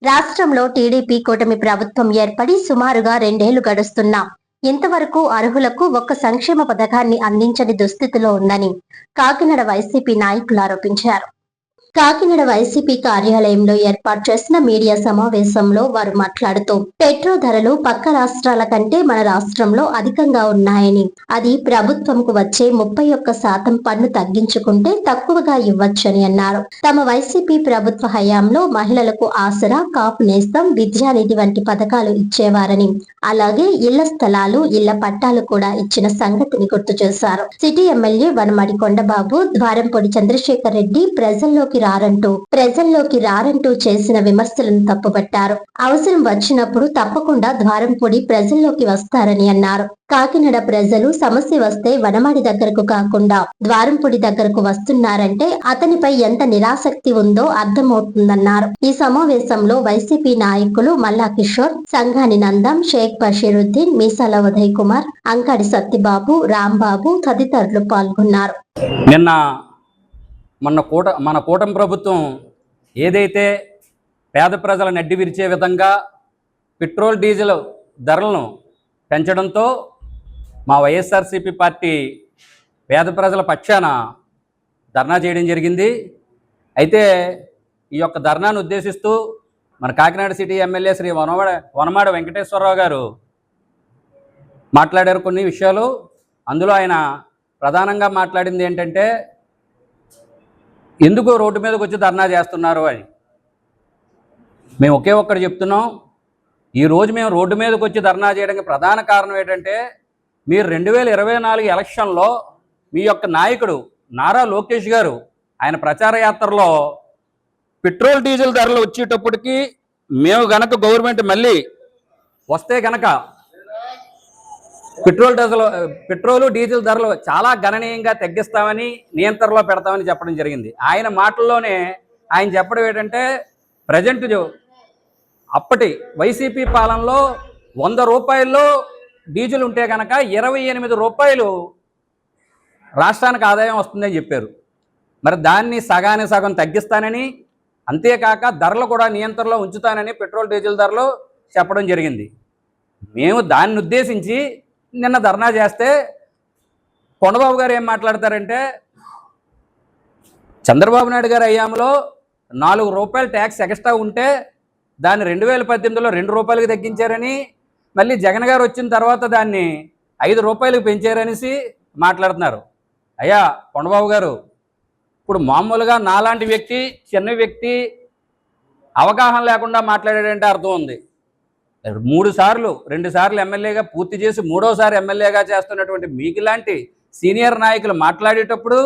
రాష్ట్రంలో టీడీపీ కూటమి ప్రభుత్వం ఏర్పడి సుమారుగా 2 ఏళ్లు గడుస్తున్నా ఇంతవరకు అర్హులకు ఒక్క సంక్షేమ పథకాన్ని అందించని దుస్థితిలో ఉందని కాకినాడ వైసీపీ నాయకులు ఆరోపించారు. కాకినాడ వైసీపీ కార్యాలయంలో ఏర్పాటు చేసిన మీడియా సమావేశంలో వారు మాట్లాడుతూ పెట్రోల్ ధరలు పక్క రాష్ట్రాల కంటే మన రాష్ట్రంలో అధికంగా ఉన్నాయని, అది ప్రభుత్వంకు వచ్చే 31% పన్ను తగ్గించుకుంటే తక్కువగా ఇవ్వచ్చని అన్నారు. తమ వైసీపీ ప్రభుత్వ హయాంలో మహిళలకు ఆసరా, కాపు నేస్తం, విద్యానిధి వంటి పథకాలు ఇచ్చేవారని, అలాగే ఇళ్ల స్థలాలు, ఇళ్ల పట్టాలు కూడా ఇచ్చిన సంగతిని గుర్తు చేశారు. సిటీ ఎమ్మెల్యే వనమాడి కొండబాబు, ద్వారంపూడి చంద్రశేఖర్ రెడ్డి ప్రజల్లోకి రారంటూ చేసిన విమర్శలను తప్పుపట్టారు. అవసరం వచ్చినప్పుడు తప్పకుండా ద్వారంపూడి ప్రజల్లోకి వస్తారని అన్నారు. కాకినాడ ప్రజలు సమస్య వస్తే వనమాడి దగ్గరకు కాకుండా ద్వారంపూడి దగ్గరకు వస్తున్నారంటే అతనిపై ఎంత నిరాసక్తి ఉందో అర్థమవుతుందన్నారు. ఈ సమావేశంలో వైసీపీ నాయకులు మల్లా కిషోర్, సంఘాని నందం, షేక్ బషీరుద్దీన్, మీసాల ఉదయ్ కుమార్, అంకాడి సత్తిబాబు, రాంబాబు తదితరులు పాల్గొన్నారు. మన కూటమి ప్రభుత్వం ఏదైతే పేద ప్రజల నడ్డి విరిచే విధంగా పెట్రోల్ డీజిల్ ధరలను పెంచడంతో మా వైఎస్ఆర్సీపీ పార్టీ పేద ప్రజల పక్షాన ధర్నా చేయడం జరిగింది. అయితే ఈ యొక్క ధర్నాను ఉద్దేశిస్తూ మన కాకినాడ సిటీ ఎమ్మెల్యే శ్రీ వనమాడ వెంకటేశ్వరరావు గారు మాట్లాడారు కొన్ని విషయాలు. అందులో ఆయన ప్రధానంగా మాట్లాడింది ఏంటంటే, ఎందుకు రోడ్డు మీదకి వచ్చి ధర్నా చేస్తున్నారు అని. మేము ఒకే ఒక్కటి చెప్తున్నాం, ఈరోజు మేము రోడ్డు మీదకి వచ్చి ధర్నా చేయడానికి ప్రధాన కారణం ఏంటంటే, మీరు 2024 ఎలక్షన్లో మీ యొక్క నాయకుడు నారా లోకేష్ గారు ఆయన ప్రచార యాత్రలో పెట్రోల్ డీజిల్ ధరలు వచ్చేటప్పటికి మేము గనక గవర్నమెంట్ మళ్ళీ వస్తే గనక పెట్రోలు డీజిల్ ధరలు చాలా గణనీయంగా తగ్గిస్తామని, నియంత్రణలో పెడతామని చెప్పడం జరిగింది. ఆయన మాటల్లోనే ఆయన చెప్పడం ఏంటంటే, ప్రజెంట్ అప్పటి వైసీపీ పాలనలో 100 రూపాయల్లో డీజిల్ ఉంటే కనుక 28 రూపాయలు రాష్ట్రానికి ఆదాయం వస్తుందని చెప్పారు. మరి దాన్ని సగానికి సగం తగ్గిస్తానని, అంతేకాక ధరలు కూడా నియంత్రణలో ఉంచుతానని పెట్రోల్ డీజిల్ ధరలు చెప్పడం జరిగింది. మేము దాన్ని ఉద్దేశించి నిన్న ధర్నా చేస్తే కొండబాబు గారు ఏం మాట్లాడతారంటే, చంద్రబాబు నాయుడు గారి హయాంలో 4 రూపాయలు ట్యాక్స్ ఎక్స్ట్రా ఉంటే దాన్ని 2018లో 2 రూపాయలకి తగ్గించారని, మళ్ళీ జగన్ గారు వచ్చిన తర్వాత దాన్ని 5 రూపాయలకు పెంచారనేసి మాట్లాడుతున్నారు. అయ్యా కొండబాబు గారు, ఇప్పుడు మామూలుగా నాలాంటి వ్యక్తి, చిన్న వ్యక్తి అవగాహన లేకుండా మాట్లాడాడంటే అర్థం ఉంది. 2 సార్లు ఎమ్మెల్యేగా పూర్తి చేసి 3వసారి ఎమ్మెల్యేగా చేస్తున్నటువంటి మీకు లాంటి సీనియర్ నాయకులు మాట్లాడేటప్పుడు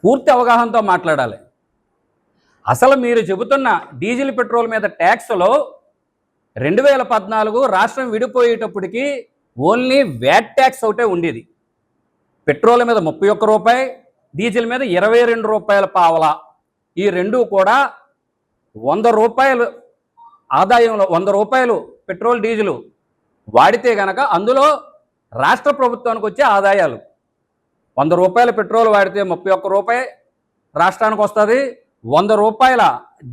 పూర్తి అవగాహనతో మాట్లాడాలి. అసలు మీరు చెబుతున్న డీజిల్ పెట్రోల్ మీద ట్యాక్స్లో 2014 రాష్ట్రం విడిపోయేటప్పటికి ఓన్లీ వ్యాట్ ట్యాక్స్ ఒకటే ఉండేది. పెట్రోల్ మీద 31 రూపాయి, డీజిల్ మీద 22 రూపాయల పావలా. ఈ రెండు కూడా 100 రూపాయలు ఆదాయంలో 100 రూపాయలు పెట్రోల్ డీజిల్ వాడితే గనక అందులో రాష్ట్ర ప్రభుత్వానికి వచ్చే ఆదాయాలు 100 రూపాయల పెట్రోల్ వాడితే 31 రూపాయి రాష్ట్రానికి వస్తుంది, 100 రూపాయల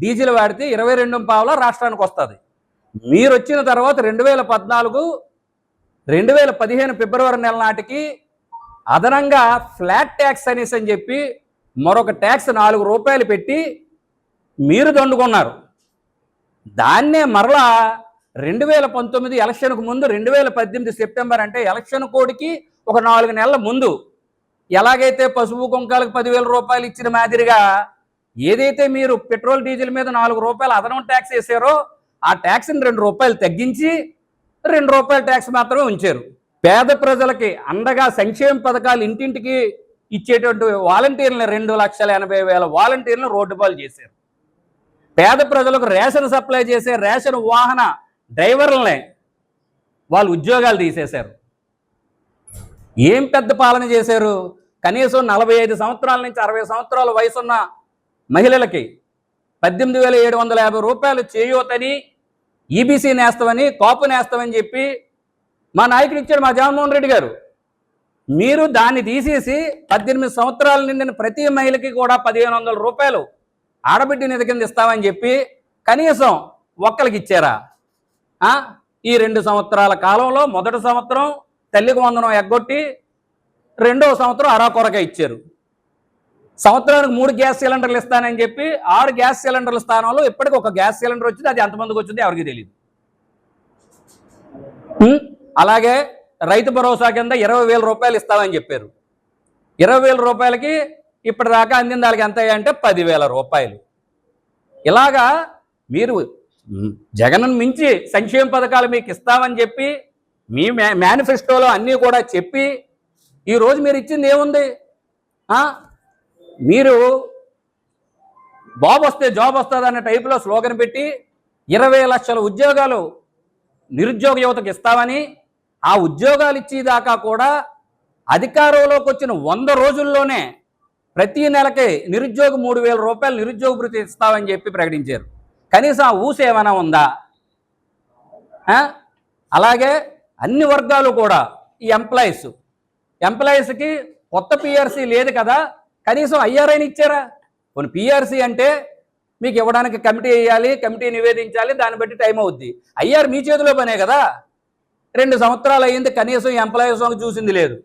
డీజిల్ వాడితే 22 పావలా రాష్ట్రానికి వస్తుంది. మీరు వచ్చిన తర్వాత 2015 ఫిబ్రవరి నెల నాటికి అదనంగా ఫ్లాట్ ట్యాక్స్ అనేసి అని చెప్పి మరొక ట్యాక్స్ 4 రూపాయలు పెట్టి మీరు దండుకున్నారు. దాన్నే మరలా 2019 ఎలక్షన్కు ముందు 2018 సెప్టెంబర్ అంటే ఎలక్షన్ కోడ్కి ఒక 4 నెలల ముందు ఎలాగైతే పసుపు కుంకాలకు 10,000 రూపాయలు ఇచ్చిన మాదిరిగా ఏదైతే మీరు పెట్రోల్ డీజిల్ మీద 4 రూపాయలు అదనం ట్యాక్స్ వేసారో ఆ ట్యాక్స్ని 2 రూపాయలు తగ్గించి 2 రూపాయల ట్యాక్స్ మాత్రమే ఉంచారు. పేద ప్రజలకి అండగా సంక్షేమ పథకాలు ఇంటింటికి ఇచ్చేటువంటి వాలంటీర్లను 2,80,000 వాలంటీర్లను రోడ్డు పాలు చేశారు. పేద ప్రజలకు రేషన్ సప్లై చేసే రేషన్ వాహన డ్రైవర్లనే వాళ్ళు ఉద్యోగాలు తీసేశారు. ఏం పెద్ద పాలన చేశారు? కనీసం 45 సంవత్సరాల నుంచి 60 సంవత్సరాల వయసున్న మహిళలకి 18,750 రూపాయలు చేయూతని, ఈబీసీ నేస్తామని, కాపు నేస్తామని చెప్పి మా నాయకుడు ఇచ్చాడు, మా జగన్మోహన్ రెడ్డి గారు. మీరు దాన్ని తీసేసి 18 సంవత్సరాల నిండిన ప్రతి మహిళకి కూడా 1,500 రూపాయలు ఆడబిడ్డ నిధి కింద ఇస్తామని చెప్పి కనీసం ఒక్కరికి ఇచ్చారా? ఈ 2 సంవత్సరాల కాలంలో మొదటి సంవత్సరం తల్లికి వందనం ఎగ్గొట్టి రెండవ సంవత్సరం అరాకొరగా ఇచ్చారు. సంవత్సరానికి 3 గ్యాస్ సిలిండర్లు ఇస్తానని చెప్పి 6 గ్యాస్ సిలిండర్ల స్థానంలో ఇప్పటికి ఒక గ్యాస్ సిలిండర్ వచ్చింది. అది ఎంతమందికి వచ్చింది ఎవరికి తెలియదు. అలాగే రైతు భరోసా కింద 20,000 రూపాయలు ఇస్తామని చెప్పారు. 20,000 రూపాయలకి ఇప్పటిదాకా అందిన దానికి ఎంత అంటే 10,000 రూపాయలు. ఇలాగా మీరు జగన్ మించి సంక్షేమ పథకాలు మీకు ఇస్తామని చెప్పి మీ మేనిఫెస్టోలో అన్నీ కూడా చెప్పి ఈరోజు మీరు ఇచ్చింది ఏముంది? మీరు బాబు వస్తే జాబ్ వస్తుంది అనే టైపులో స్లోగన్ పెట్టి 20 లక్షల ఉద్యోగాలు నిరుద్యోగ యువతకు ఇస్తామని, ఆ ఉద్యోగాలు ఇచ్చేదాకా కూడా అధికారంలోకి వచ్చిన 100 రోజుల్లోనే ప్రతి నెలకి నిరుద్యోగ 3,000 రూపాయలు నిరుద్యోగ భృతి ఇస్తామని చెప్పి ప్రకటించారు. కనీసం ఆ ఊసు ఏమైనా ఉందా? అలాగే అన్ని వర్గాలు కూడా ఈ ఎంప్లాయీస్కి కొత్త పిఆర్సీ లేదు కదా, కనీసం ఐఆర్ఐని ఇచ్చారా? కొన్ని పిఆర్సీ అంటే మీకు ఇవ్వడానికి కమిటీ వేయాలి, కమిటీ నివేదించాలి, దాన్ని బట్టి టైం అవుద్ది. ఐఆర్ మీ చేతిలో పనే కదా. 2 సంవత్సరాలు అయ్యింది, కనీసం ఎంప్లాయీస్ చూసింది లేదు.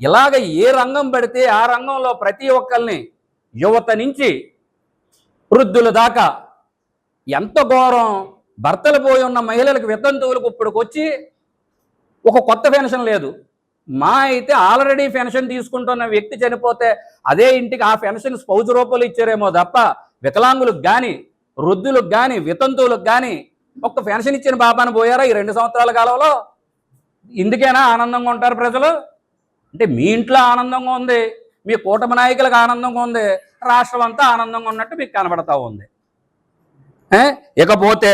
ఇలాగ ఏ రంగం పడితే ఆ రంగంలో ప్రతి ఒక్కరిని యువత నుంచి వృద్ధుల దాకా ఎంత ఘోరం. భర్తలు పోయి ఉన్న మహిళలకు వితంతువులకు ఇప్పటికొచ్చి ఒక కొత్త పెన్షన్ లేదు. మా అయితే ఆల్రెడీ పెన్షన్ తీసుకుంటున్న వ్యక్తి చనిపోతే అదే ఇంటికి ఆ పెన్షన్ స్పౌజ్ రూపాయలు ఇచ్చారేమో తప్ప వికలాంగులకు కానీ, వృద్ధులకు కానీ, వితంతువులకు కానీ ఒక్క పెన్షన్ ఇచ్చిన బాబాను పోయారా ఈ 2 సంవత్సరాల కాలంలో? ఇందుకేనా ఆనందంగా ఉంటారు ప్రజలు? అంటే మీ ఇంట్లో ఆనందంగా ఉంది, మీ కూటమి నాయకులకు ఆనందంగా ఉంది, రాష్ట్రం అంతా ఆనందంగా ఉన్నట్టు మీకు కనబడతా ఉంది. ఇకపోతే